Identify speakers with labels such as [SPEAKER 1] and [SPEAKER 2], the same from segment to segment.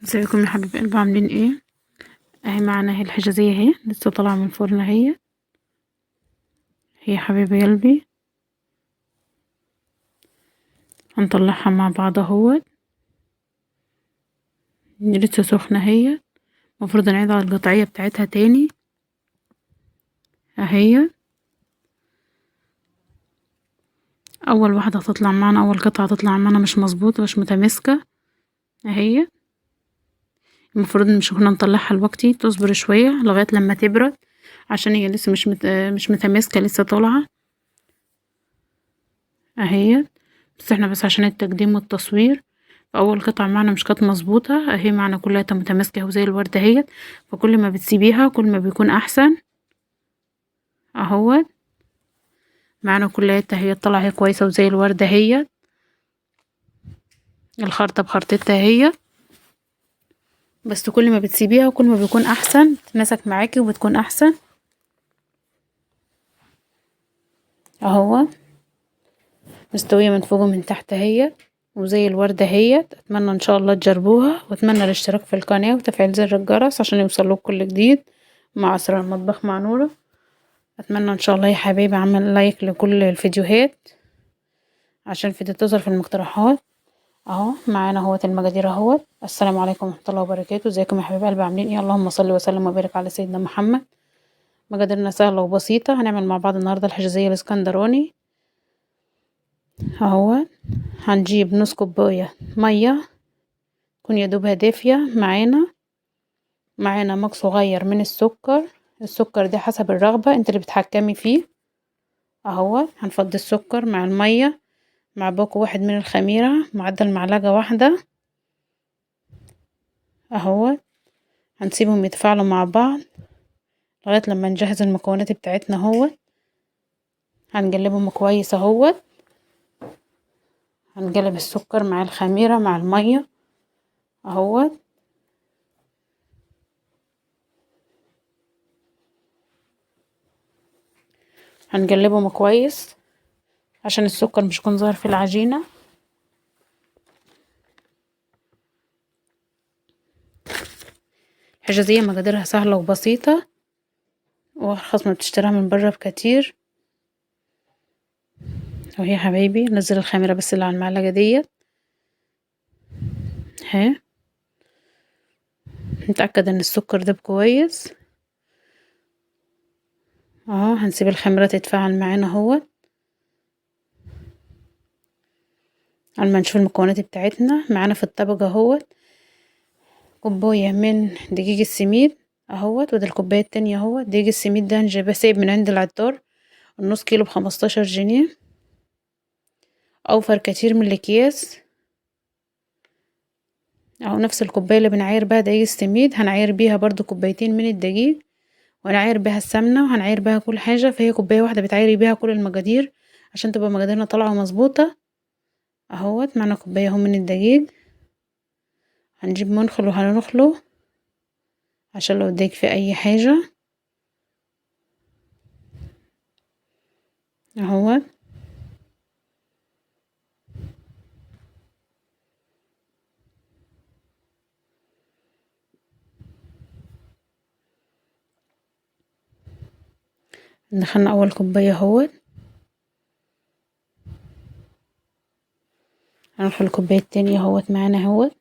[SPEAKER 1] ازيكم يا حبايب قلبي، عاملين ايه؟ اهي معانا اهي الحجازية اهي لسه طالعة من الفرن اهي. هي حبايب قلبي هنطلعها مع بعض اهوت. لسه سخنة اهي. المفروض نعيد على القطعية بتاعتها تاني اهي. اول واحدة هتطلع معانا، اول قطعة هتطلع معانا مش مظبوطة، مش متماسكة اهي. المفروض مش كنا نطلعها الوقتي، تصبر شوية لغاية لما تبرد، عشان هي لسه مش متماسكة، لسه طالعة اهي. بس احنا بس عشان التقديم والتصوير، فاول قطعة معنا مش كانت مظبوطة اهي، معنا كلها متماسكة وزي الوردة اهيت. فكل ما بتسيبيها كل ما بيكون احسن اهوت. معنا كلها اهي طالعة اهي كويسة وزي الوردة اهيت. الخرطة بخرطتها اهي. بس كل ما بتسيبيها كل ما بيكون احسن، تتمسك معاكي وبتكون احسن اهو. مستوية من فوق ومن تحت اهي وزي الوردة اهيت. اتمنى ان شاء الله تجربوها، واتمنى الاشتراك في القناة وتفعيل زر الجرس عشان يوصلوك كل جديد مع اسرار المطبخ مع نورة. اتمنى ان شاء الله يا حبايبي اعمل لايك لكل الفيديوهات عشان الفيديو تظهر في المقترحات اهو. معانا اهوت المقادير اهوت. السلام عليكم ورحمه الله وبركاته. ازيكم يا حبايب قلبي، عاملين ايه؟ اللهم صل وسلم وبارك على سيدنا محمد. مقاديرنا سهله وبسيطه. هنعمل مع بعض النهارده الحجازيه الاسكندراني اهو. هنجيب نص كوبايه ميه تكون يا دوبها دافيه. معانا مج صغير من السكر. السكر ده حسب الرغبه انت اللي بتحكمي فيه اهو. هنفضي السكر مع الميه مع باكو واحد من الخميرة معدل معلقة واحدة اهو. هنسيبهم يتفاعلوا مع بعض لغاية لما نجهز المكونات بتاعتنا اهو. هنقلبهم كويس اهو. هنقلب السكر مع الخميرة مع المية اهو. هنقلبهم كويس عشان السكر مش يكون ظاهر في العجينة. الحجازية مقاديرها سهلة وبسيطة وارخص ما بتشتريها من بره بكتير. وهي حبايبي نزل الخميرة بس اللي على المعلقة ديت اهي. نتأكد ان السكر ده كويس اهو. هنسيب الخميرة تتفاعل معانا اهو على ما نشوف المكونات بتاعتنا. معانا في الطبق اهوت كوباية من دقيق السميد اهوت، وده الكوباية التانية اهوت. دقيق السميد ده جايباه سايب من عند العطار، النص كيلو ب15 جنيه. اوفر كتير من الاكياس اهو. نفس الكوباية اللي بنعاير بها دقيق السميد هنعاير بيها برضو كوبايتين من الدقيق، وهنعاير بها السمنة، وهنعاير بها كل حاجة. فهي كوباية واحدة بتعايري بيها كل المقادير عشان تبقى مقاديرنا طالعة مظبوطة اهوت. معنا كوباية اهو من الدقيق. هنجيب منخل وهنخله عشان لو اديك في اي حاجة اهو. دخلنا اول كوباية اهو. هندخل الكوباية التانية اهوت معانا اهوت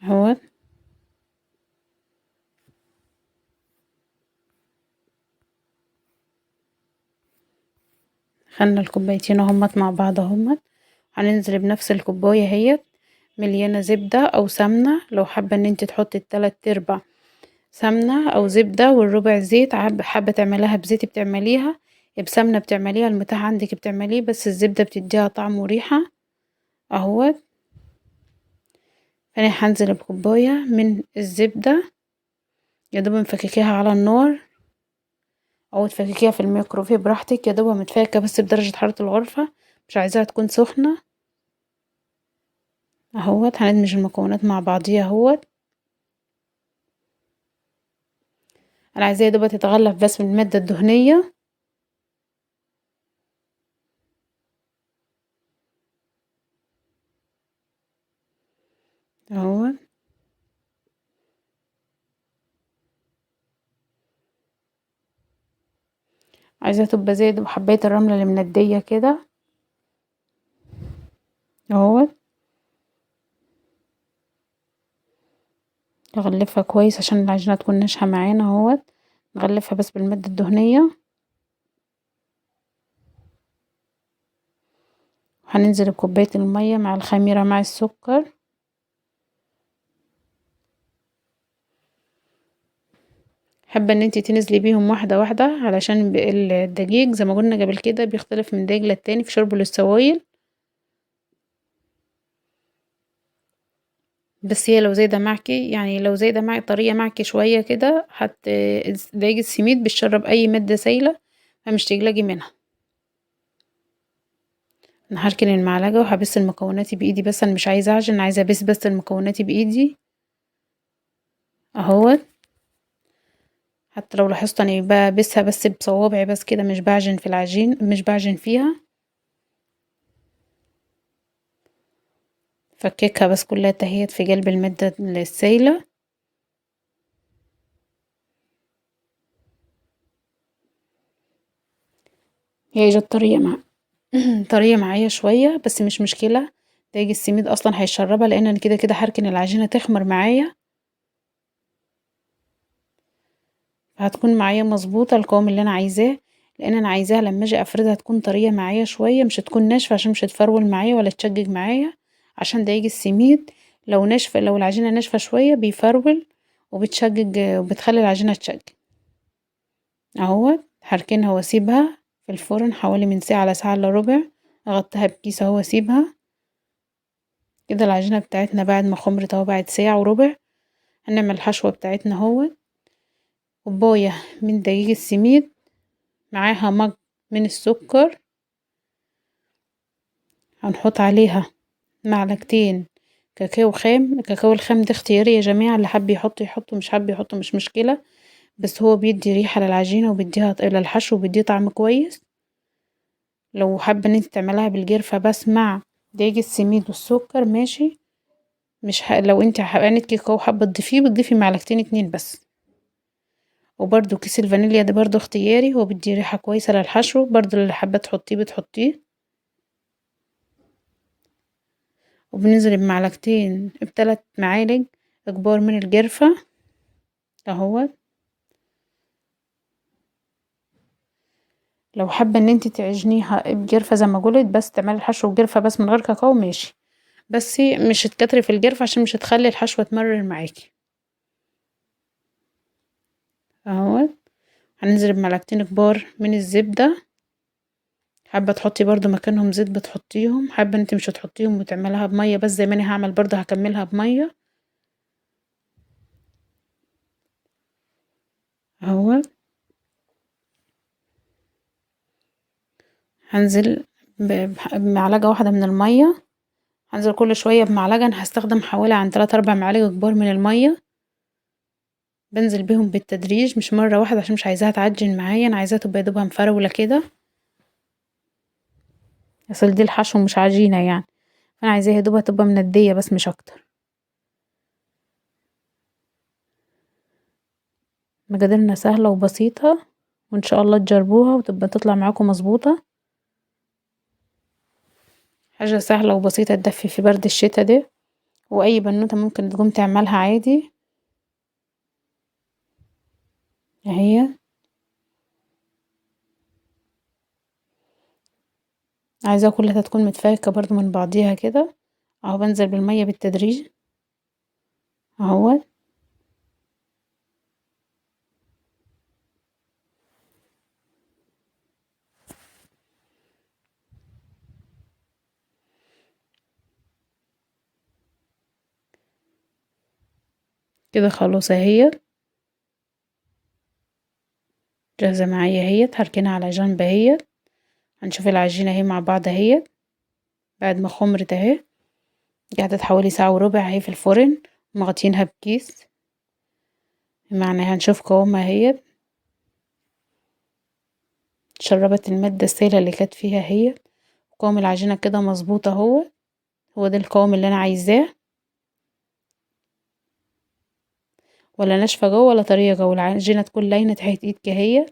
[SPEAKER 1] اهوت. خدنا الكوبايتين اهمت مع بعض اهمت. هننزل بنفس الكوباية اهيت مليانة زبدة او سمنة، لو حابة ان انت تحطي ال3/4 سمنة او زبدة والربع زيت. حابة تعمليها بزيت بتعمليها، بسمنة بتعمليها، المتاح عندك بتعمليه، بس الزبدة بتديها طعم وريحة اهوت. انا هنزل بكوباية من الزبدة يا دوب مفككيها على النار او تفككيها في الميكروفيف براحتك، يا دوب متفكه بس بدرجة حرارة الغرفة، مش عايزاها تكون سخنة اهوت. هندمج المكونات مع بعضيها اهوت. انا عايزاها يا دوب تتغلف بس من المادة الدهنية عايزاها تبقى زي حباية الرملة اللي مندية كده اهوت. نغلفها كويس عشان العجينة تكون ناشفة معانا اهوت. نغلفها بس بالمادة الدهنية، وهننزل بكوباية المية مع الخميرة مع السكر. حابة ان انتي تنزلي بيهم واحدة واحدة علشان الدقيق زي ما قلنا قبل كده بيختلف من دقيق للتاني في شربه للسوائل. بس هي لو زايدة معكي، يعني لو زايدة معي طرية معكي شوية كده دقيق السميد بتشرب اي مادة سايلة فمش تقلقي منها. انا هركن المعلقة وهبس المكونات بايدي، بس انا مش عايزة اعجن، عايزة بس المكونات بايدي اهوت. حتى لو لاحظت اني ببسها بس بصوابعي بس كده، مش بعجن في العجين، مش بعجن فيها. فككها بس كلها تهيت في قلب المادة السايلة. هي جت طرية مع طرية معايا شوية بس مش مشكلة. دايج السميد اصلا هيشربها لان انا كده كده هركن العجينة تخمر معايا، هتكون معايا مظبوطة القوام اللي انا عايزاه. لان انا عايزاها لما اجي افردها تكون طرية معايا شوية، مش تكون ناشفة عشان مش هتفرول معايا ولا تشجج معايا. عشان دايج السميد لو ناشفة، لو العجينة ناشفة شوية بيفرول وبتشجج وبتخلي العجينة تشجج اهوت. هركنها واسيبها في الفرن حوالي من ساعة لساعة الا ربع. اغطيها بكيس اهو واسيبها كده. العجينة بتاعتنا بعد ما خمرت اهو بعد ساعة وربع، هنعمل الحشوة بتاعتنا اهو. كوباية من دقيق السميد معاها مج من السكر، هنحط عليها معلقتين كاكاو خام. الكاكاو الخام ده اختياري يا جماعة، اللي حب يحط يحطه، مش حب يحطه مش مشكلة، بس هو بيدي ريحة للعجينة وبيديها الى الحشو وبيديه طعم كويس. لو حابة ان انت تعملها بالجرفة بس مع دقيق السميد والسكر ماشي. مش لو انت حابة كاكاو حابة تضيفيه بتضيفي معلقتين اتنين بس. وبرده كيس الفانيليا ده برضو اختياري، هو بيدي ريحة كويسة للحشو، برضو اللي حابة تحطيه بتحطيه. وبننزل بمعلقتين بثلاث معالق كبار من الجرفة اهو. لو حابة ان انت تعجنيها بجرفة زي ما قلت بس تعملي الحشو بجرفة بس من غير كاكاو ماشي، بس مش تكتري في الجرفة عشان مش هتخلي الحشوة تمرر معاكي اهو. هننزل بمعلقتين كبار من الزبدة، حابة تحطي برضو مكانهم زيت بتحطيهم، حابة انت مش هتحطيهم وتعملها بمية بس زي ما انا هعمل برضو هكملها بمية اهو. هنزل بمعلقة واحدة من المية، هنزل كل شوية بمعلقة. انا هستخدم حوالي عن 3 4 معالق كبار من المية، بنزل بيهم بالتدريج مش مرة واحدة عشان مش عايزاها تعجن معايا، انا عايزاها تبقى يدوبها مفرولة كده. اصل دي الحشو مش عجينة يعني، فانا عايزاها يدوبها تبقى مندية بس مش اكتر. مقاديرنا سهلة وبسيطة، وان شاء الله تجربوها وتبقى تطلع معاكم مظبوطة. حاجة سهلة وبسيطة تدفي في برد الشتا ده، واي بنوتة ممكن تقوم تعملها عادي اهي. عايزاها كلها تكون متفاكة برضو من بعضيها كده اهو. بنزل بالمية بالتدريج اهو كده. خلاص اهي جاهزة معايا اهي، هركنها على جنب اهي. هنشوف العجينة اهي مع بعض اهي بعد ما خمرت اهي. قعدت حوالي ساعة وربع اهي في الفرن مغطينها بكيس. معنى هنشوف قوامها اهي، شربت المادة السائلة اللي كانت فيها اهي. قوام العجينة كده مظبوط اهو، هو ده القوام اللي انا عايزاه، ولا ناشفة جوه ولا طرية جوه. العجينة تكون لاينة تحت ايدك اهي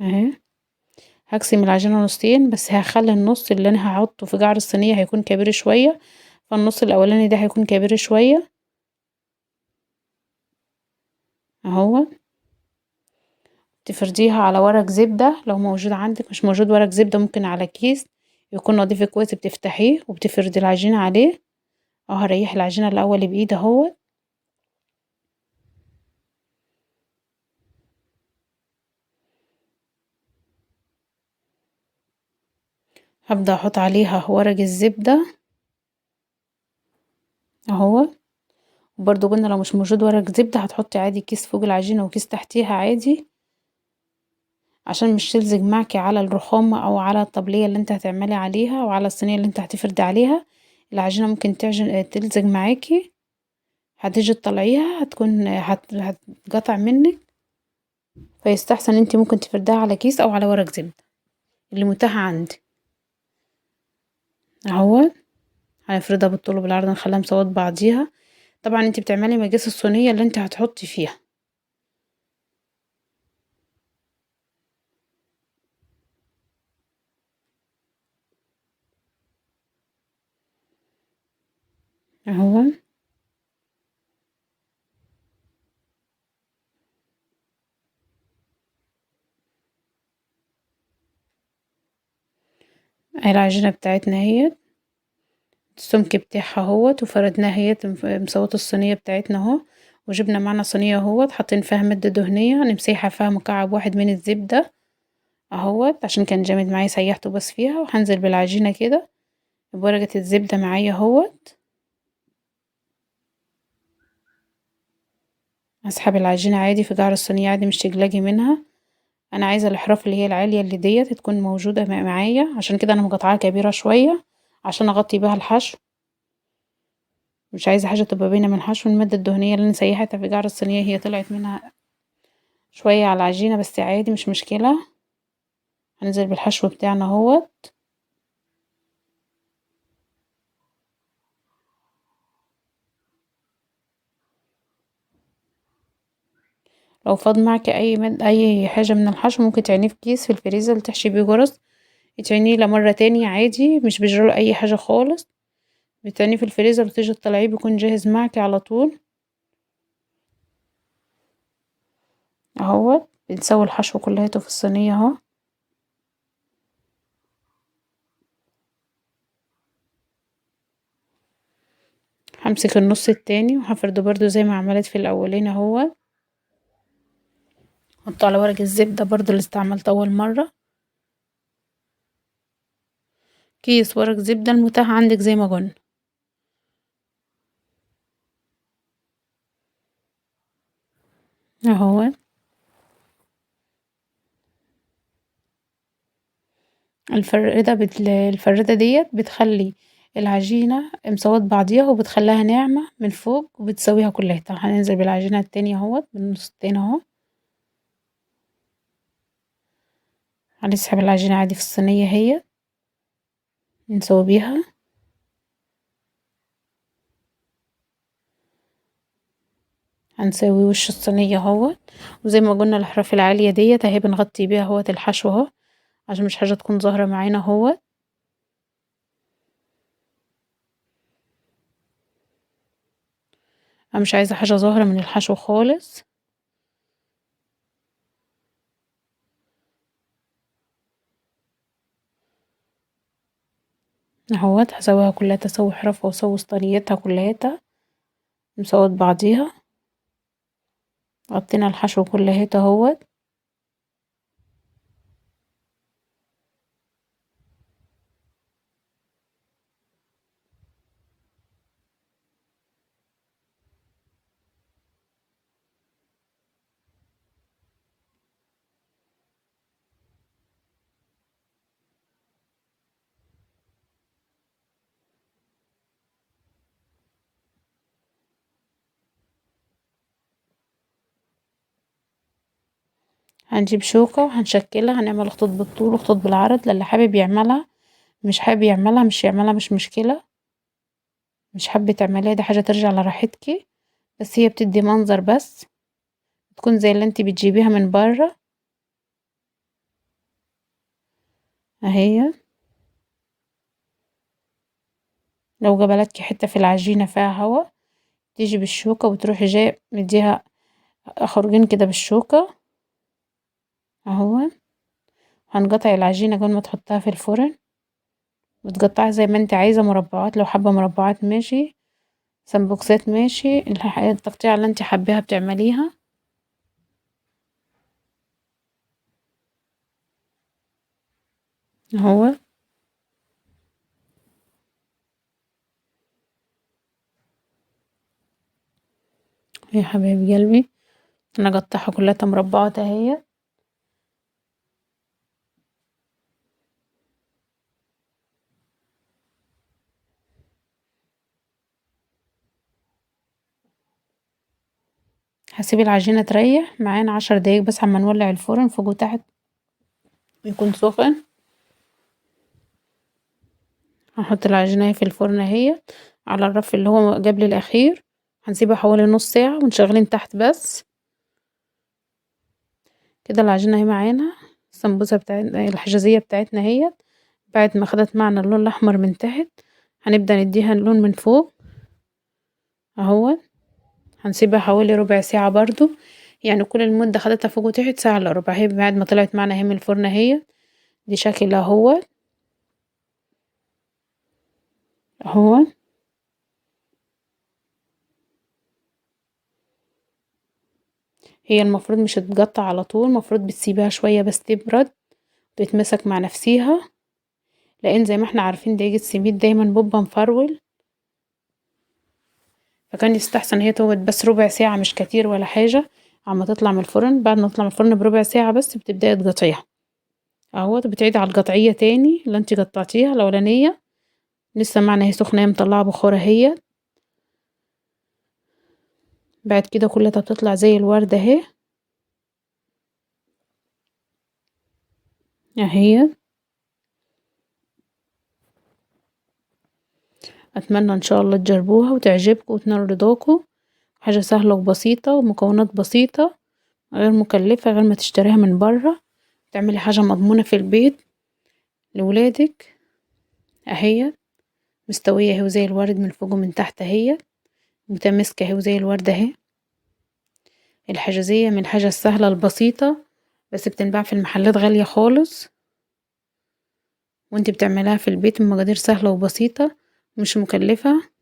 [SPEAKER 1] اهي. هقسم العجينة نصين، بس هخلي النص اللي انا هحطه في قعر الصينية هيكون كبير شوية، فالنص الاولاني ده هيكون كبير شوية اهو. تفرديها على ورق زبدة لو موجود عندك، مش موجود ورق زبدة ممكن على كيس يكون نضيف كويس، بتفتحيه وبتفردي العجينة عليه. اهو هريح العجينة الاول بايدي اهو. هبدأ احط عليها ورق الزبدة اهو. وبرضو قلنا لو مش موجود ورق زبدة هتحطي عادي كيس فوق العجينة وكيس تحتيها عادي، عشان مش تلزق معاكي على الرخامة او على الطبلية اللي انت هتعملي عليها او على الصينية اللي انت هتفردي عليها. العجينة ممكن تلزق معاكي، هتيجي تطلعيها هتكون هتقطع منك، فيستحسن انت ممكن تفرديها على كيس او على ورق زبدة اللي متاح عندي اهو. هنفردها بالطول وبالعرض، نخليها مساوات بعضيها. طبعا انت بتعملي مقاس الصينية اللي انت هتحطي فيها اهو. اهي العجينة بتاعتنا اهي، السمك بتاعها اهوت، وفردناها اهي مساوات الصينية بتاعتنا اهو. وجبنا معنا صينية اهوت حاطين فيها مادة دهنية، نمسيحها فيها مكعب واحد من الزبدة اهوت، عشان كان جامد معايا سيحته بس فيها. وهنزل بالعجينة كده بورقة الزبدة معايا اهوت. اسحب العجينة عادي في قعر الصينية عادي، مش تقلقي منها. انا عايزة الاحراف اللي هي العالية اللي ديت تكون موجودة معايا، عشان كده انا مقطعاها كبيرة شوية عشان اغطي بيها الحشو. مش عايزة حاجة تبقى باينة من الحشو. المادة الدهنية اللي انا سيحتها في قعر الصينية هي طلعت منها شوية على العجينة، بس عادي مش مشكلة. هننزل بالحشو بتاعنا اهوت. لو فاض معك اي حاجة من الحشو ممكن تعينيه في كيس في الفريزر تحشي بيه جرز، تعينيه لمرة تانية عادي، مش بيجراله اي حاجة خالص. بتعينيه في الفريزر وتيجي تطلعيه بيكون جاهز معك على طول اهوت. بنسوي الحشو كلياته في الصينية اهو. همسك النص التاني وهفرده برضو زي ما عملت في الاولين اهوت. حطه على ورق الزبدة برضو اللي استعملته اول مرة. كيس ورق زبدة المتاح عندك زي ما قلنا اهو. الفردة ديت بتخلي العجينة مسوات بعضيها، وبتخليها ناعمة من فوق، وبتسويها كلها. هننزل بالعجينة التانية اهوت بالنص التاني اهو. هنسحب العجينة عادي في الصينية هي نسوي بيها. هنسوي وش الصينية اهوت، وزي ما قلنا الاحراف العالية ديت اهي بنغطي بيها اهوت الحشو اهو، عشان مش حاجة تكون ظاهرة معانا اهوت. انا مش عايزة حاجة ظاهرة من الحشو خالص اهوت. هسويها كلها تسوي حرفها وسوي صينيتها كلها مسوت بعضيها. غطينا الحشو كلها اهوت. هنجيب شوكة وهنشكلها، هنعمل خطوط بالطول وخطوط بالعرض للي حابب يعملها. مش حابب يعملها مش يعملها مش مشكلة. مش حابة تعمليها دي حاجة ترجع لراحتكي، بس هي بتدي منظر بس، تكون زي اللي انتي بتجيبيها من برا. اهي. لو جبلتكي حتة في العجينة فيها هوا، تيجي بالشوكة وتروحي جاي مديها خرجين كده بالشوكة اهو. هنقطع العجينة قبل ما تحطها في الفرن، وتقطعي زي ما انت عايزة، مربعات لو حابة مربعات ماشي، سمبوكسات ماشي، التقطيع اللي انت حباها بتعمليها اهو. يا حبايب قلبي انا اقطعها كلها مربعات اهي. هسيب العجينة تريح معانا 10 دقايق بس، عما نولع الفرن فوق وتحت يكون سخن. هنحط العجينة في الفرن اهي على الرف اللي هو قبل الاخير، هنسيبها حوالي نص ساعة ونشغلين تحت بس. كده العجينة اهي معانا، السمبوسة بتاعتنا الحجازية بتاعتنا اهي بعد ما خدت معنا اللون الاحمر من تحت، هنبدأ نديها اللون من فوق اهو. هنسيبها حوالي ربع ساعة برضو، يعني كل المدة خدتها فوق وتحت ساعة الا ربع. اهي بعد ما طلعت معنا اهي من الفرن اهي، دي شكلها اهو. هي المفروض مش تتقطع على طول، المفروض بتسيبها شوية بس تبرد وتتمسك مع نفسيها، لان زي ما احنا عارفين دقيق السميد دايما بيبقى مفرول، فكان يستحسن هي تقعد بس ربع ساعة مش كتير ولا حاجة. عما تطلع من الفرن، بعد ما تطلع من الفرن بربع ساعة بس بتبدأي تقطعيها اهو. بتعيدي على القطعية تاني اللي انت قطعتيها الاولانية، لسه معنا هي سخنة، هي مطلعة بخار اهي. بعد كده كلها بتطلع زي الوردة اهي اهي. اتمنى ان شاء الله تجربوها وتعجبكم وتنال رضاكم. حاجة سهلة وبسيطة ومكونات بسيطة غير مكلفة، غير ما تشتريها من برا، تعملي حاجة مضمونة في البيت لولادك اهي. مستوية اهي وزي الورد من فوق ومن تحت اهي، متماسكة اهي وزي الوردة اهي. الحجازية من الحاجة السهلة البسيطة، بس بتنباع في المحلات غالية خالص، وانت بتعملها في البيت بمقادير سهلة وبسيطة مش مكلفة.